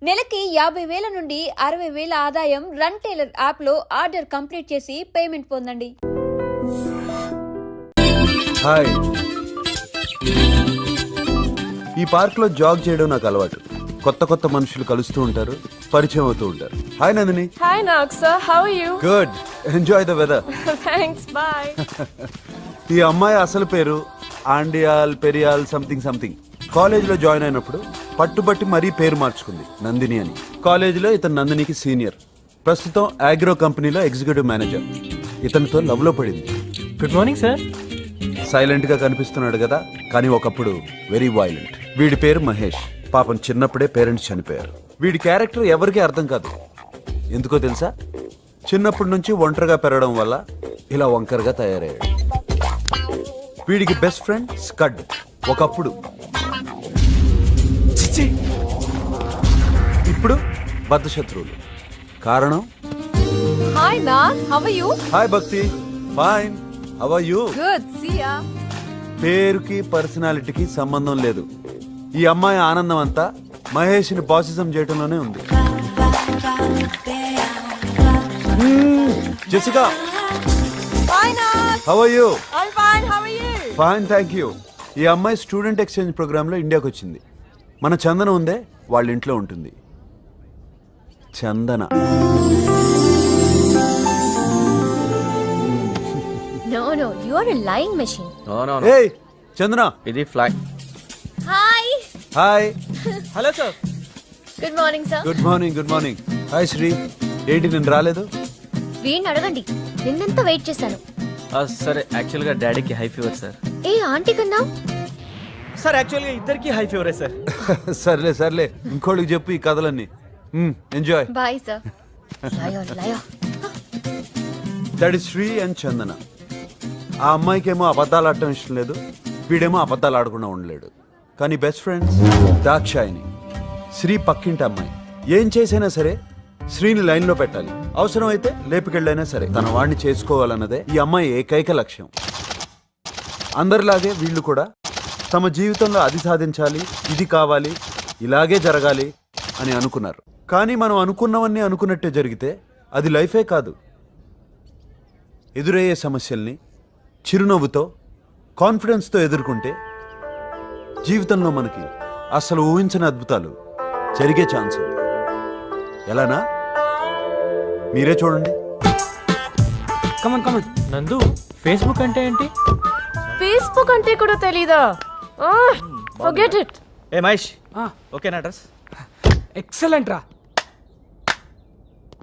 నెలకి 50,000 నుండి 60,000 ఆదాయం రన్ టైలర్ యాప్లో ఆర్డర్ కంప్లీట్ చేసి పేమెంట్ పొందండి. హాయ్, ఈ పార్క్లో జాగ్ చేయడం నాకు అలవాటు. కొత్త కొత్త మనుషులు కలుస్తూ ఉంటారు, పరిచయం అవుతూ ఉంటారు. Hi Nandini. Hi Naksa, how are you? Good, enjoy the weather. Thanks, bye. ఈ అమ్మాయి అసలు పేరు ఆండియాల్ పెరియాల్ సంథింగ్ సంథింగ్. కాలేజీలో జాయిన్ అయినప్పుడు పట్టుబట్టి మరీ పేరు మార్చుకుంది, నందిని అని. కాలేజీలో ఇతను నందినికి సీనియర్. ప్రస్తుతం ఆగ్రో కంపెనీలో ఎగ్జిక్యూటివ్ మేనేజర్. ఇతనితో లవ్ లో పడింది. Good morning sir. సైలెంట్ గా కనిపిస్తున్నాడు కదా, కానీ ఒకప్పుడు వెరీ వైలెంట్. వీడి పేరు మహేష్. పాపం చిన్నప్పుడే పేరెంట్స్ చనిపోయారు. వీడి క్యారెక్టర్ ఎవరికీ అర్థం కాదు. ఎందుకో తెలుసా? చిన్నప్పటి నుంచి ఒంటరిగా పెరగడం వల్ల ఇలా వంకరగా తయారయ్యాడు. వీడికి బెస్ట్ ఫ్రెండ్ స్కడ్. ఒకప్పుడు, ఇప్పుడు బద్ధ శత్రువులు. కారణం? Hi Nak, how are you? Hi Bhakti, fine. How are you? Good, see ya. పేరుకి పర్సనాలిటీకి సంబంధం లేదు. ఈ అమ్మాయి ఆనందం అంతా మహేష్ ని బాసిజం చేయటంలోనే ఉంది. Jessica, Hi Nak. How are you? I'm fine, how are you? Fine, thank you. ఈ అమ్మాయి స్టూడెంట్ ఎక్స్చేంజ్ ప్రోగ్రామ్ లో ఇండియాకి వచ్చింది. మన చందన ఉందే, వాళ్ళ ఇంట్లో ఉంటుంది. చందన. No, you are a lying machine. No. ఏయ్ చందన. ఇది fly. Hi. Hi. Hello sir. Good morning, sir. Good morning, good morning. Hi Sri. ఏంటి నేను రాలేదు? వీణ్ణి అడగండి. నిన్నంతా వెయిట్ చేశాను. సరే, యాక్చువల్గా డాడీకి హై ఫీవర్ సార్. ఏ ఆంటీ కన్నా సార్ యాక్చువల్గా ఇద్దరికి హై ఫీవరే సార్. సర్లే సర్లే, ఇంకోళ్ళకి చెప్పు ఈ కథలన్నీ. ఎంజాయ్. Bye sir. లయో that is Shri and Chandana. ఆ అమ్మాయికేమో అబద్ధాలు ఆడటం ఇష్టం లేదు, వీడేమో అబద్ధాలు ఆడకుండా ఉండలేడు. కానీ బెస్ట్ ఫ్రెండ్స్ దాక్షాయిని. శ్రీ పక్కింటి అమ్మాయి. ఏం చేసైనా సరే శ్రీని లైన్లో పెట్టాలి. అవసరం అయితే లేపుకెళ్ళైనా సరే తన వాడిని చేసుకోవాలన్నదే ఈ అమ్మాయి ఏకైక లక్ష్యం. అందరిలాగే వీళ్ళు కూడా తమ జీవితంలో అది సాధించాలి, ఇది కావాలి, ఇలాగే జరగాలి అని అనుకున్నారు. కానీ మనం అనుకున్నవన్నీ అనుకున్నట్టే జరిగితే అది లైఫే కాదు. ఎదురయ్యే సమస్యల్ని చిరునవ్వుతో, కాన్ఫిడెన్స్తో ఎదుర్కొంటే జీవితంలో మనకి అసలు ఊహించని అద్భుతాలు జరిగే ఛాన్స్ ఉంది. ఎలానా? మీరే చూడండి. కమన్ నందు, ఫేస్బుక్ అంటే ఏంటి? Facebook అంటే కూడా తెలీదా? Forget it. ఏ మహేష్, ఓకేనా అడ్రస్? ఎక్సలెంట్ రా.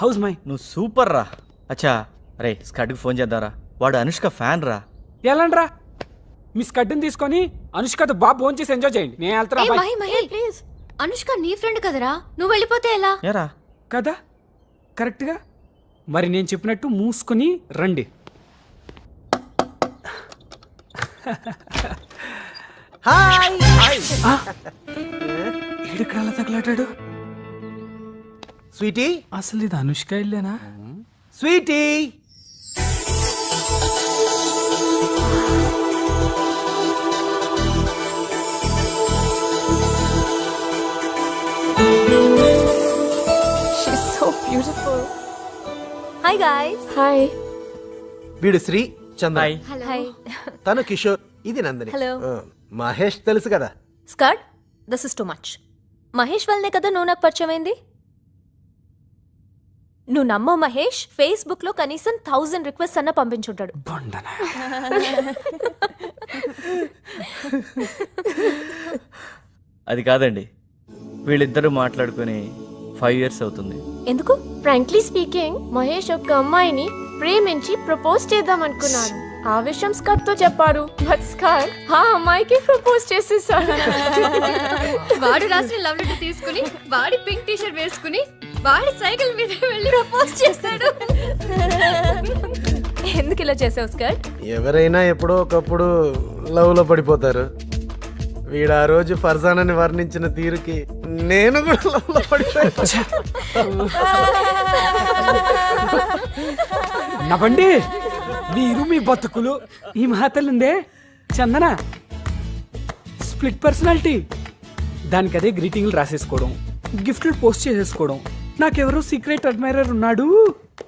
House my. నువ్వు సూపర్ రా. అచ్చా, అరే స్కడ్కి ఫోన్ చేద్దారా, వాడు అనుష్క ఫ్యాన్ రా. ఎలాంట్రా? మీ స్కడ్ని తీసుకొని అనుష్కతో బాగా ఫోన్ చేసి ఎంజాయ్ చేయండి. నేను వెళ్తారా? ఏ మహి ప్లీజ్. అనుష్క నీ ఫ్రెండ్ కదరా, నువ్వు వెళ్ళిపోతే ఎలా? ఏరా కదా కరెక్ట్గా. మరి నేను చెప్పినట్టు మూసుకొని రండి. ఏడుక్కడ అలా తగలాటాడు? స్వీటీ, అసలు ఇది అనుష్క ఇల్లేనా? Sweety. She's so beautiful. Hi guys. Hi. వీడు శ్రీ, చంద్ర. Hi. తను కిషోర్, ఇది నందిని. Hello. మహేష్ తెలుసు కదా. Skirt, this is too much. Mahesh వల్లనే కదా నువ్వు నాకు పరిచయం అయింది. నువ్వు నమ్మో మహేష్ ఫేస్బుక్ లో కనీసం 1000 రిక్వెస్ట్ అన్న పంపించుంటాడు. బొండనా. అది కాదండి, వీళ్ళిద్దరూ మాట్లాడుకుని 5 years అవుతుంది. ఎందుకు? ఫ్రాంక్లీ స్పీకింగ్, మహేష్ ఒక అమ్మాయిని ప్రేమించి ప్రపోజ్ చేద్దాం అనుకున్నాను. ఆ విషయం స్కర్ తో చెప్పాడు. బట్ స్కర్ ఆ అమ్మాయికి ప్రపోజ్ చేసేసాడు. వాడు రాసిన లవ్ లెటర్ తీసుకుని, వాడి పింక్ టీ షర్ట్ వేసుకుని, వాడి సైకిల్ మీద వెళ్ళి ప్రపోజ్ చేశాడు. ఎందుకు ఇలా చేసావు స్కర్? ఎవరైనా ఎప్పుడో ఒకప్పుడు లవ్ లో పడిపోతారు. వీడు ఆ రోజు ఫర్జానాని వర్ణించిన తీరుకి నేను కూడా లవ్ లో పడిపోయా. నవ్వండి మీరు మీ బతుకులు. ఈ మహాతల్లుందే చందన, స్ప్లిట్ పర్సనాలిటీ. దానికి అదే గ్రీటింగ్లు రాసేసుకోవడం, గిఫ్ట్లు పోస్ట్ చేసేసుకోవడం, నాకెవరో సీక్రెట్ అడ్మైరర్ ఉన్నాడు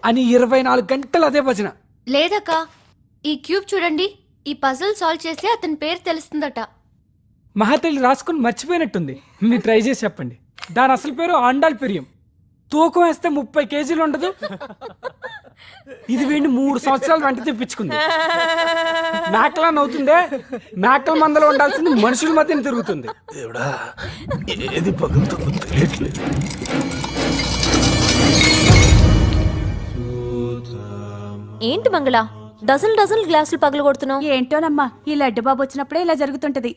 అని 24 గంటలు అదే భజన. లేదక్క, ఈ క్యూబ్ చూడండి, ఈ పజిల్ సాల్వ్ చేస్తే అతని పేరు తెలుస్తుందట. మహాతల్లి రాసుకుని మర్చిపోయినట్టుంది. మీరు ట్రై చేసి చెప్పండి. దాని అసలు పేరు ఆండాల్ పెరియం. తూకం వేస్తే 30 కేజీలు ఉండదు. ఇది వీడిని 3 సంవత్సరాలు వెంట తెప్పించుకుంది. మేకలా నవ్వుతుందే, మేకల మందలో ఉండాల్సింది మనుషుల మధ్యన తిరుగుతుంది. దేవుడా, ఏది పగులుతుందో తెలియట్లేదు. ఏంటి మంగళ, డజన్ డజన్ గ్లాసులు పగలు కొడుతున్నావు? ఏంటోనమ్మా, ఈ లడ్డు బాబు వచ్చినప్పుడే ఇలా జరుగుతుంటది.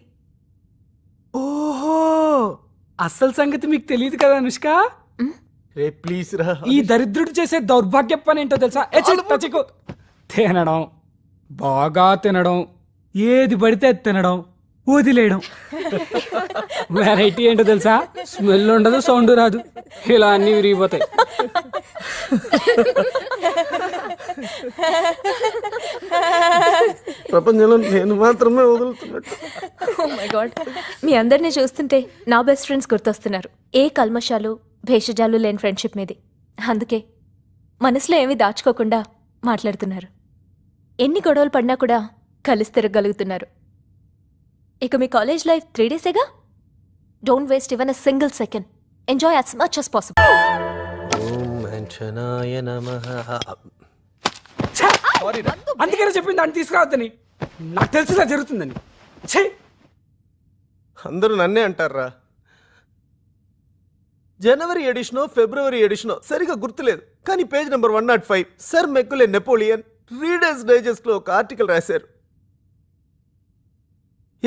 ఓహో, అసలు సంగతి మీకు తెలియదు కదా అనుష్క. రే ప్లీజ్ రా. ఈ దరిద్రుడు చేసే దౌర్భాగ్య పని ఏంటో తెలుసా? తినడం, బాగా తినడం, ఏది పడితే అది తినడం, వదిలేయడం. వెరైటీ ఏంటో తెలుసా? స్మెల్ ఉండదు, సౌండ్ రాదు, ఇలా అన్ని విరిగిపోతాయి. ప్రపంచంలో నేను మాత్రమే వదులుతున్నట్టు. Oh my God. మీ అందరినీ చూస్తుంటే నా బెస్ట్ ఫ్రెండ్స్ గుర్తొస్తున్నారు. ఏ కల్మషాలు భేషజాలు లేని ఫ్రెండ్షిప్ మీది. అందుకే మనసులో ఏమీ దాచుకోకుండా మాట్లాడుతున్నారు. ఎన్ని గొడవలు పడినా కూడా కలిసి తిరగలుగుతున్నారు. ఇక మీ కాలేజ్ లైఫ్ 3 డేసేగా. Don't waste even a single second. Enjoy as much as possible. అందుకనే చెప్పింది దాన్ని తీసుకురావద్దని. నాకు తెలిసిలా జరుగుతుందని. ఛే, అందరూ నన్నే అంటారా. జనవరి ఎడిషనో ఫిబ్రవరి ఎడిషనో సరిగా గుర్తులేదు, కానీ page number 105 sir మెక్కులే Napoleon readers digest లో ఒక ఆర్టికల్ రాశారు.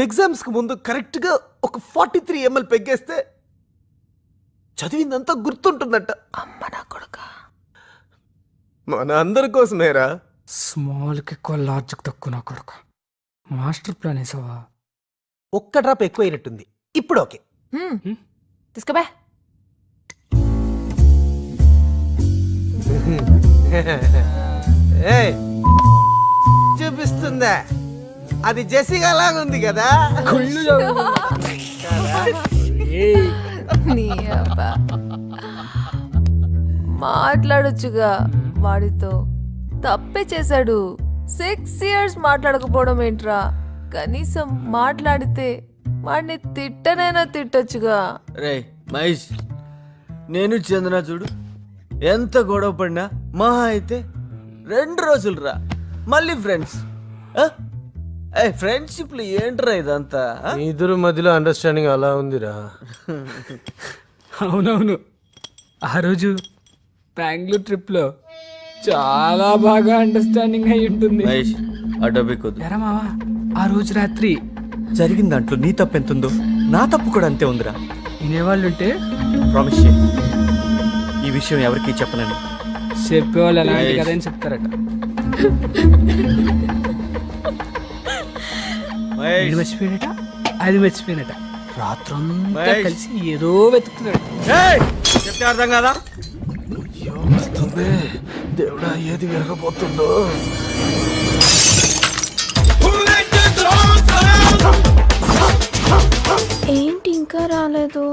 ఎగ్జామ్స్ కు ముందు కరెక్ట్ గా ఒక 43 ml పెగ్గేస్తే చదివిందంతా గుర్తుంటుందంట. అమ్మ నా కొడుక, మన అందరి కోసమేరా. స్మాల్కి ఎక్కువ లార్జ్కి తక్కువ నా కొడుకు. మాస్టర్ ప్లాన్ వేసావా? ఒక్క డ్రాప్ ఎక్కువ అయినట్టుంది. ఇప్పుడు ఓకే. తీసుకోబా. ఏయ్, చూపిస్తుందా? అది జెసిగా లాగా ఉంది కదా. మాట్లాడొచ్చుగా వాడితో. తప్పే చేశాడు. 6 years మాట్లాడకపోవడం ఏంట్రా? కనీసం మాట్లాడితే వాడిని తిట్టనైనా తిట్టొచ్చుగా. రే మహేష్, నేను చందన చూడు ఎంత గొడవ పడినా మహా అయితే 2 రోజులు రా, మళ్ళీ ఫ్రెండ్స్. ఫ్రెండ్షిప్లు ఏంట్రా ఇదంతా? మీ ఇద్దరు మధ్యలో అండర్స్టాండింగ్ అలా ఉందిరా. అవునవును, ఆ రోజు బెంగళూరు ట్రిప్లో చాలా బాగా అండర్స్టాండింగ్ అయి ఉంటుంది. మహేష్, ఆ టాపిక్ వద్దు. ఎరా మావా, ఆ రోజు రాత్రి జరిగిన దాంట్లో నీ తప్పు ఎంత ఉందో నా తప్పు కూడా అంతే ఉందిరా. వినేవాళ్ళుంటే ప్రామిస్ చేయి, ఈ విషయం ఎవరికీ చెప్పనని. చెప్పేవాళ్ళు ఎలాంటి కదా అని చెప్తారట. ఇది మర్చిపోయినట, అది మర్చిపోయినట. రాత్రంతా కలిసి ఏదో వెతుకుతున్నాడు. చెప్తే అర్థం కదా? వస్తుంది దేవుడా, ఏది విరగబోతుందో. ఏంటి ఇంకా రాలేదు?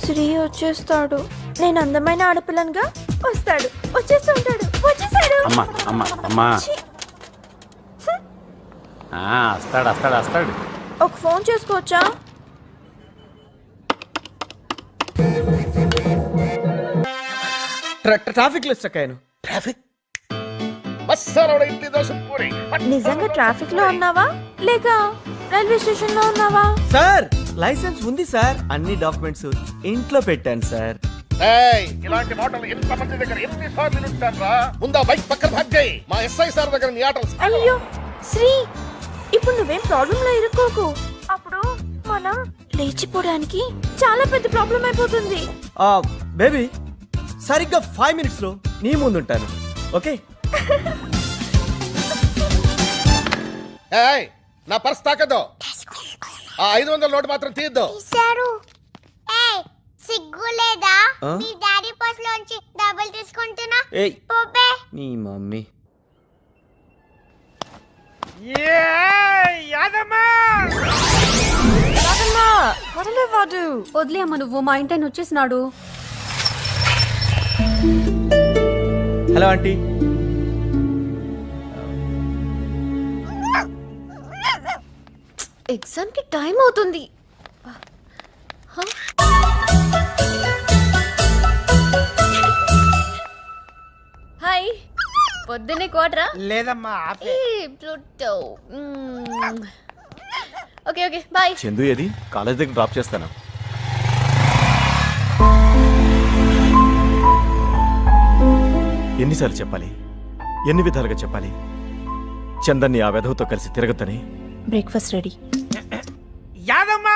శ్రీ వచ్చేస్తాడు. నేను అందమైన ఆడపిల్లనుగా వస్తాడు, వచ్చేస్తూ ఉంటాడు. వచ్చేసాడు. అమ్మా అమ్మా అమ్మా, వస్తాడు వస్తాడు వస్తాడు. ఒక ఫోన్ చేసుకోవచ్చా? ట్రాఫిక్ లో స్టక్ అయ్యాను. నిజంగా ట్రాఫిక్ లో ఉన్నావా లేక రైల్వే స్టేషన్ లో ఉన్నావా? సార్, లైసెన్స్ ఉంది సార్, అన్ని డాక్యుమెంట్స్ ఇంట్లో పెట్టాను సార్. ఇలాంటి మాటలు ఎంతమంది దగ్గర ఎన్నిసార్లు వినుంటారా? ముందా బైక్ పక్కన భాగ్ చేయి. మా ఎస్ఐ సార్ దగ్గర నీ ఆటలు. అయ్యో శ్రీ, ఇప్పుడు నువ్వేం ప్రాబ్లం లో ఇరుక్కోకు. అప్పుడు మనం లేచిపోవడానికి చాలా పెద్ద ప్రాబ్లం అయిపోతుంది. బేబీ, సరిగ్గా 5 minutes లో నీ ముందు ఉంటాను. ఓకే? నా పర్స్ తాకద్దు. ఆ 500 నోటు మాత్రం తీయద్దు. సిగ్గు లేదా? నీ డాడీ పర్స్ లోంచి డబ్బులు తీసుకుంటున్నా. పోపే. నీ మమ్మీ. వదిలే అమ్మ, నువ్వు మా ఇంటి వచ్చేసినాడు. Hello aunty. ఎగ్జామ్ కి టైం అవుతుంది. హాయ్, పొద్దున్నే కోటరా? లేదమ్మా. Pluto. Okay okay bye. Chandu ఏది? కాలేజ్ దగ్గర డ్రాప్ చేస్తాను. ఎన్నిసార్లు చెప్పాలి, ఎన్ని విధాలుగా చెప్పాలి చందన్ని ఆ వెధవతో కలిసి తిరగద్దని? Breakfast ready. యాదమ్మా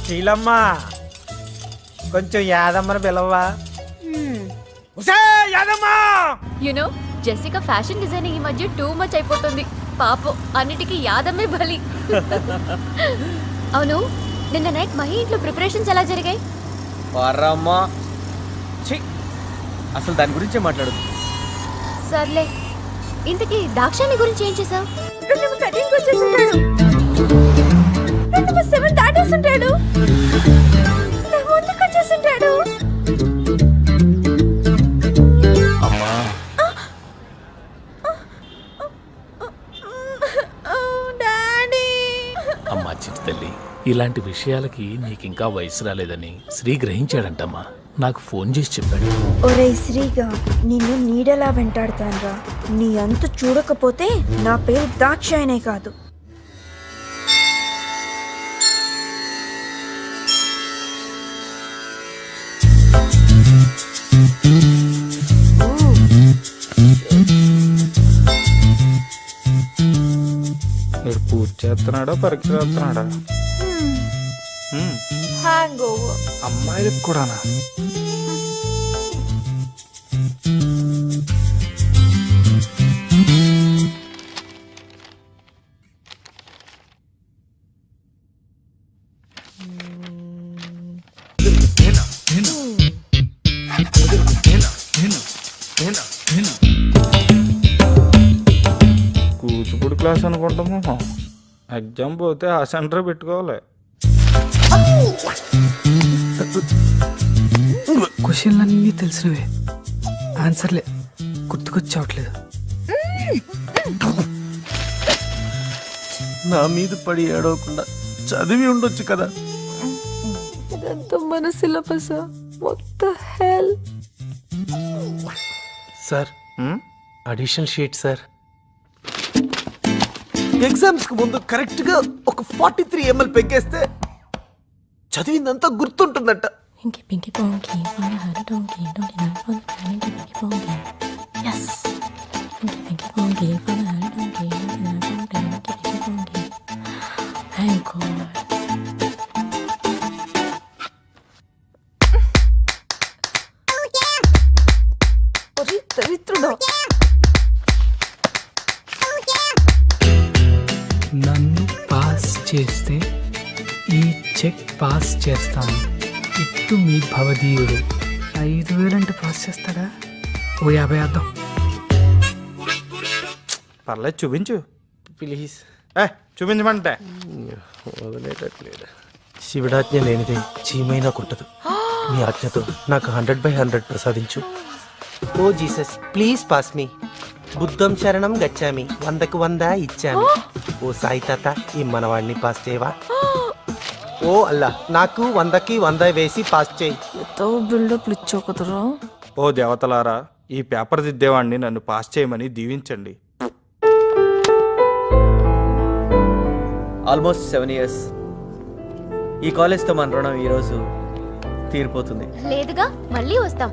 శీలమ్మా, కొంచెం యాదమ్మని పిలవా? యాదమ్మా. యునో జెసికా ఫ్యాషన్ డిజైనింగ్ ఈ మధ్య టూ మచ్ అయిపోతుంది. పాపం అన్నిటికీ యాదమ్మే బలి. అవును, నిన్న నైట్ మహి ఇంట్లో ప్రిపరేషన్స్ ఎలా జరిగాయి? వారమ్మా, అసలు దాని గురించే మాట్లాడు. సర్లే, ఇంతకీ దాక్షాని గురించి ఏం చేసావు? అమ్మా చిట్టి తల్లి, ఇలాంటి విషయాలకి నీకింకా వయసు రాలేదని శ్రీ గ్రహించాడంటమ్మా. నాకు ఫోన్ చేసి చెప్పాడు. ఒరే శ్రీగా, నిన్ను నీడలా వెంటాడుతాన్రా. నీ అంతు చూడకపోతే నా పేరు దాక్షాయనే కాదు. పూజ చేస్తున్నాడా, పరీక్ష చేస్తున్నాడా? Hang over. అమ్మాయిలకు కూడానా? కూచిపూడి క్లాస్ అనుకుంటాము. ఎగ్జామ్ పోతే ఆ సెంటర్ పెట్టుకోవాలి. క్వశ్చన్లన్నీ తెలిసినవే, ఆన్సర్లే గుర్తుకొచ్చావట్లేదు. నా మీద పడి ఏడవకుండా చదివి ఉండొచ్చు కదా. ఇదంతా మన syllabus. What the hell? Sir, additional sheet sir. Exams కి ముందు కరెక్ట్ గా ఒక 43 ml పెగ్గేస్తే చదివిందంతా గుర్తుంటుందంట. నన్ను పాస్ చేస్తే ఈ చెక్ పాస్ చేస్తాను. ఇట్టు మీ భవదీయుడు. 5,000 అంటే పాస్ చేస్తాడా? ఓ 50 వేద్దాం. పర్లేదు, చూపించు ప్లీజ్. చూపించమంటే వదిలేటట్లేదు. శివుడాజ్ఞ లేనిదే చీమైనా కుట్టదు. మీ ఆజ్ఞతో నాకు 100/100 ప్రసాదించు. ఓ జీసస్, ప్లీజ్ పాస్ మీ. బుద్ధం శరణం గచ్చామి, 100కు 100 ఇచ్చామి. ఓ సాయి తాత, ఈ మనవాడిని పాస్ చేయవా? ఓ అల్లా, నాకు 100కి 100 వేసి పాస్ చేయి. బిల్డప్లు ఇచ్చావు కదరా. ఓ దేవతలారా, ఈ పేపర్ దిద్దేవాడిని నన్ను పాస్ చేయమని దీవించండి. Almost 7 years. ఈ కాలేజ్తో మన రుణం ఈరోజు తీరిపోతుంది. లేదుగా, మళ్ళీ వస్తాం.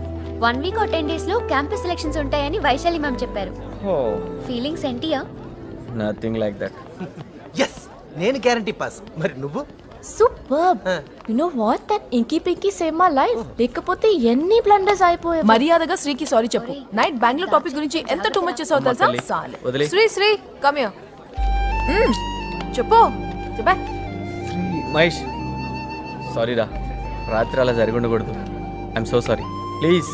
1 week or 10 days లో క్యాంపస్ సెలక్షన్స్ ఉంటాయని వైశాలి మ్యామ్ చెప్పారు. ఫీలింగ్స్ ఏంటియా? Nothing like that. ఎస్, నేను గ్యారంటీ పాస్. మరి నువ్వు? Superb. You know what, that inky pinky save my life. లేకపోతే ఎన్ని బ్లండర్స్ అయిపోయాయి. మర్యాదగా శ్రీకి సారీ చెప్పు. నైట్ బెంగళూరు టాపిక్ గురించి ఎంత టూ మచ్ చేసావు తెలుసా? వదిలే. Shri come here. చెప్పు చెప్పే. మహేష్, సారీ రా, రాత్రి అలా జరిగి ఉండకూడదు. I'm so sorry. ప్లీజ్.